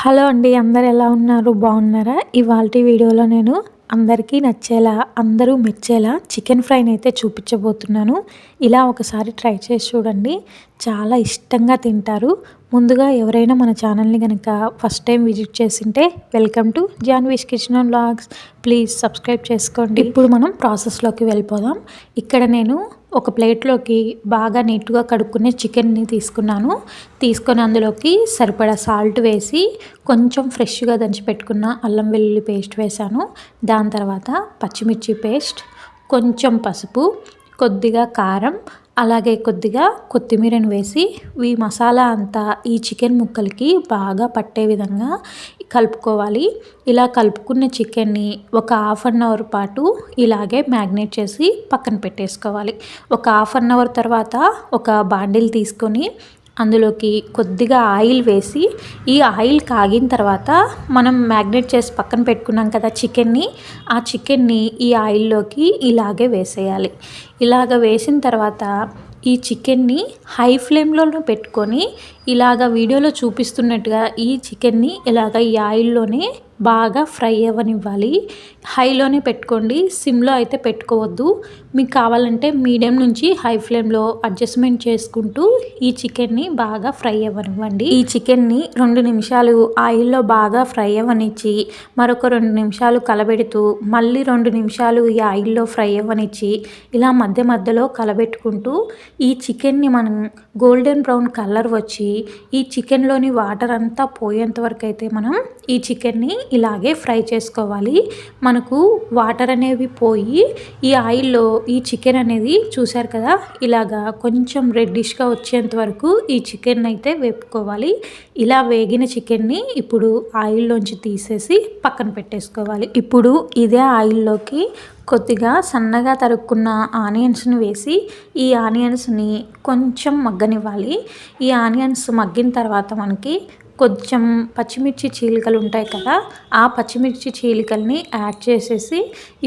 Hello అండి, అందరు ఎలా ఉన్నారు? బాగున్నారా? ఇవాల్టి వీడియోలో నేను అందరికీ నచ్చేలా, అందరూ మెచ్చేలా చికెన్ ఫ్రైని అయితే చూపించబోతున్నాను. ఇలా ఒకసారి ట్రై చేసి చూడండి, చాలా ఇష్టంగా తింటారు. ముందుగా ఎవరైనా మన ఛానల్ని కనుక ఫస్ట్ టైం విజిట్ చేసింటే welcome to Janvi's kitchen and vlogs. Please subscribe చేసుకోండి. ఇప్పుడు మనం ప్రాసెస్లోకి వెళ్ళిపోదాం. ఇక్కడ నేను ఒక ప్లేట్లోకి బాగా నీట్గా కడుక్కునే చికెన్ని తీసుకొని అందులోకి సరిపడా సాల్ట్ వేసి కొంచెం ఫ్రెష్గా దంచి పెట్టుకున్న అల్లం వెల్లుల్లి పేస్ట్ వేసాను. దాని తర్వాత పచ్చిమిర్చి పేస్ట్, కొంచెం పసుపు, కొద్దిగా కారం, అలాగే కొద్దిగా కొత్తిమీరను వేసి ఈ మసాలా అంతా ఈ చికెన్ ముక్కలకి బాగా పట్టే విధంగా కలుపుకోవాలి. ఇలా కలుపుకున్న చికెన్ని ఒక హాఫ్ అన్ అవర్ పాటు ఇలాగే మ్యాగ్నేట్ చేసి పక్కన పెట్టేసుకోవాలి. ఒక హాఫ్ అన్ అవర్ తర్వాత ఒక బాండిల్ తీసుకొని అందులోకి కొద్దిగా ఆయిల్ వేసి, ఈ ఆయిల్ కాగిన తర్వాత మనం మ్యాగ్నేట్ చేసి పక్కన పెట్టుకున్నాం కదా చికెన్ని, ఆ చికెన్ని ఈ ఆయిల్లోకి ఇలాగే వేసేయాలి. ఇలాగ వేసిన తర్వాత ఈ చికెన్ని హై ఫ్లేమ్లో పెట్టుకొని ఇలాగ వీడియోలో చూపిస్తున్నట్టుగా ఈ చికెన్ని ఇలాగ ఈ ఆయిల్లోనే బాగా ఫ్రై అవ్వనివ్వాలి. హైలోనే పెట్టుకోండి, సిమ్లో అయితే పెట్టుకోవద్దు. మీకు కావాలంటే మీడియం నుంచి హై ఫ్లేమ్లో అడ్జస్ట్మెంట్ చేసుకుంటూ ఈ చికెన్ని బాగా ఫ్రై అవ్వనివ్వండి. ఈ చికెన్ని 2 నిమిషాలు ఆయిల్లో బాగా ఫ్రై అవ్వనిచ్చి మరొక 2 నిమిషాలు కలబెడుతూ మళ్ళీ 2 నిమిషాలు ఈ ఆయిల్లో ఫ్రై అవ్వనిచ్చి ఇలా మధ్య మధ్యలో కలబెట్టుకుంటూ ఈ చికెన్ని మనం గోల్డెన్ బ్రౌన్ కలర్ వచ్చి ఈ చికెన్లోని వాటర్ అంతా పోయేంత వరకు అయితే మనం ఈ చికెన్ని ఇలాగే ఫ్రై చేసుకోవాలి. మనకు వాటర్ అనేవి పోయి ఈ ఆయిల్లో ఈ చికెన్ అనేది చూసారు కదా, ఇలాగా కొంచెం రెడ్డిష్గా వచ్చేంత వరకు ఈ చికెన్ అయితే వేపుకోవాలి. ఇలా వేగిన చికెన్ని ఇప్పుడు ఆయిల్లోంచి తీసేసి పక్కన పెట్టేసుకోవాలి. ఇప్పుడు ఇదే ఆయిల్లోకి కొద్దిగా సన్నగా తరుక్కున్న ఆనియన్స్ని వేసి ఈ ఆనియన్స్ని కొంచెం మగ్గనివ్వాలి. ఈ ఆనియన్స్ మగ్గిన తర్వాత మనకి కొంచెం పచ్చిమిర్చి చీలికలు ఉంటాయి కదా, ఆ పచ్చిమిర్చి చీలికల్ని యాడ్ చేసేసి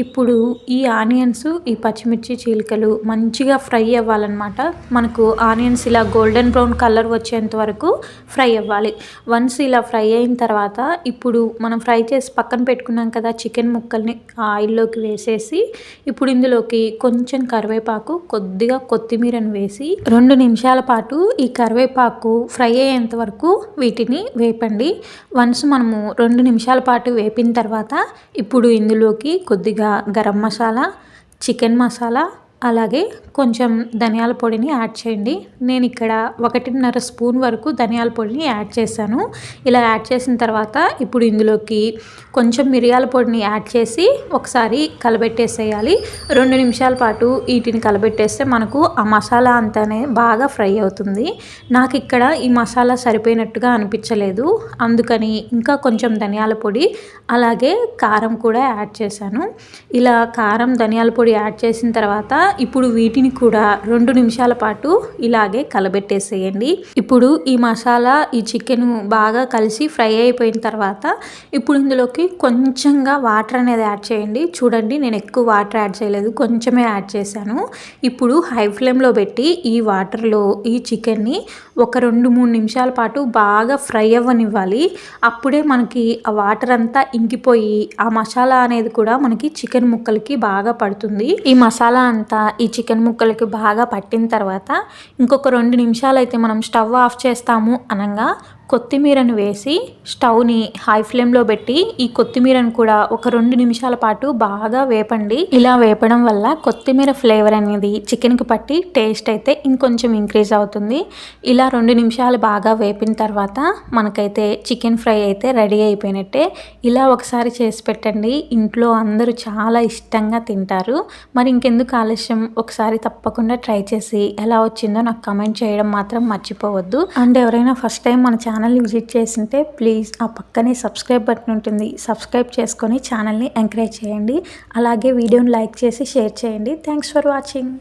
ఇప్పుడు ఈ ఆనియన్స్, ఈ పచ్చిమిర్చి చీలికలు మంచిగా ఫ్రై అవ్వాలన్నమాట. మనకు ఆనియన్స్ ఇలా గోల్డెన్ బ్రౌన్ కలర్ వచ్చేంత వరకు ఫ్రై అవ్వాలి. వన్స్ ఇలా ఫ్రై అయిన తర్వాత ఇప్పుడు మనం ఫ్రై చేసి పక్కన పెట్టుకున్నాం కదా చికెన్ ముక్కల్ని ఆయిల్లోకి వేసేసి ఇప్పుడు ఇందులోకి కొంచెం కరివేపాకు, కొద్దిగా కొత్తిమీరను వేసి 2 నిమిషాల పాటు ఈ కరివేపాకు ఫ్రై అయ్యేంత వరకు వీటిని వేపండి. వన్స్ మనము 2 నిమిషాల పాటు వేపిన తర్వాత ఇప్పుడు ఇందులోకి కొద్దిగా గరం మసాలా, చికెన్ మసాలా, అలాగే కొంచెం ధనియాల పొడిని యాడ్ చేయండి. నేను ఇక్కడ 1.5 స్పూన్ వరకు ధనియాల పొడిని యాడ్ చేశాను. ఇలా యాడ్ చేసిన తర్వాత ఇప్పుడు ఇందులోకి కొంచెం మిరియాల పొడిని యాడ్ చేసి ఒకసారి కలబెట్టేసేయాలి. 2 నిమిషాల పాటు వీటిని కలబెట్టేస్తే మనకు ఆ మసాలా అంతానే బాగా ఫ్రై అవుతుంది. నాకు ఇక్కడ ఈ మసాలా సరిపోయినట్టుగా అనిపించలేదు, అందుకని ఇంకా కొంచెం ధనియాల పొడి అలాగే కారం కూడా యాడ్ చేశాను. ఇలా కారం, ధనియాల పొడి యాడ్ చేసిన తర్వాత ఇప్పుడు వీటిని కూడా 2 నిమిషాల పాటు ఇలాగే కలబెట్టేసేయండి. ఇప్పుడు ఈ మసాలా, ఈ చికెన్ బాగా కలిసి ఫ్రై అయిపోయిన తర్వాత ఇప్పుడు ఇందులోకి కొంచెంగా వాటర్ అనేది యాడ్ చేయండి. చూడండి, నేను ఎక్కువ వాటర్ యాడ్ చేయలేదు, కొంచెమే యాడ్ చేశాను. ఇప్పుడు హై ఫ్లేమ్లో పెట్టి ఈ వాటర్లో ఈ చికెన్ని ఒక 2-3 నిమిషాల పాటు బాగా ఫ్రై అవ్వనివ్వాలి. అప్పుడే మనకి ఆ వాటర్ అంతా ఇంకిపోయి ఆ మసాలా అనేది కూడా మనకి చికెన్ ముక్కలకి బాగా పడుతుంది. ఈ మసాలా అంతా ఈ చికెన్ ముక్కలకి బాగా పట్టిన తర్వాత ఇంకొక 2 నిమిషాలు అయితే మనం స్టవ్ ఆఫ్ చేస్తాము అనగా కొత్తిమీరను వేసి స్టవ్ని హై ఫ్లేమ్లో పెట్టి ఈ కొత్తిమీరను కూడా ఒక 2 నిమిషాల పాటు బాగా వేపండి. ఇలా వేపడం వల్ల కొత్తిమీర ఫ్లేవర్ అనేది చికెన్కి పట్టి టేస్ట్ అయితే ఇంకొంచెం ఇంక్రీజ్ అవుతుంది. ఇలా 2 నిమిషాలు బాగా వేపిన తర్వాత మనకైతే చికెన్ ఫ్రై అయితే రెడీ అయిపోయినట్టే. ఇలా ఒకసారి చేసి పెట్టండి, ఇంట్లో అందరూ చాలా ఇష్టంగా తింటారు. మరి ఇంకెందుకు ఆలస్యం, ఒకసారి తప్పకుండా ట్రై చేసి ఎలా వచ్చిందో నాకు కమెంట్ చేయడం మాత్రం మర్చిపోవద్దు. అండ్ ఎవరైనా ఫస్ట్ టైం మన ఛానల్ని విజిట్ చేసింటే ప్లీజ్ ఆ పక్కనే సబ్స్క్రైబ్ బటన్ ఉంటుంది, సబ్స్క్రైబ్ చేసుకొని ఛానల్ని ఎంకరేజ్ చేయండి. అలాగే వీడియోని లైక్ చేసి షేర్ చేయండి. Thanks for watching.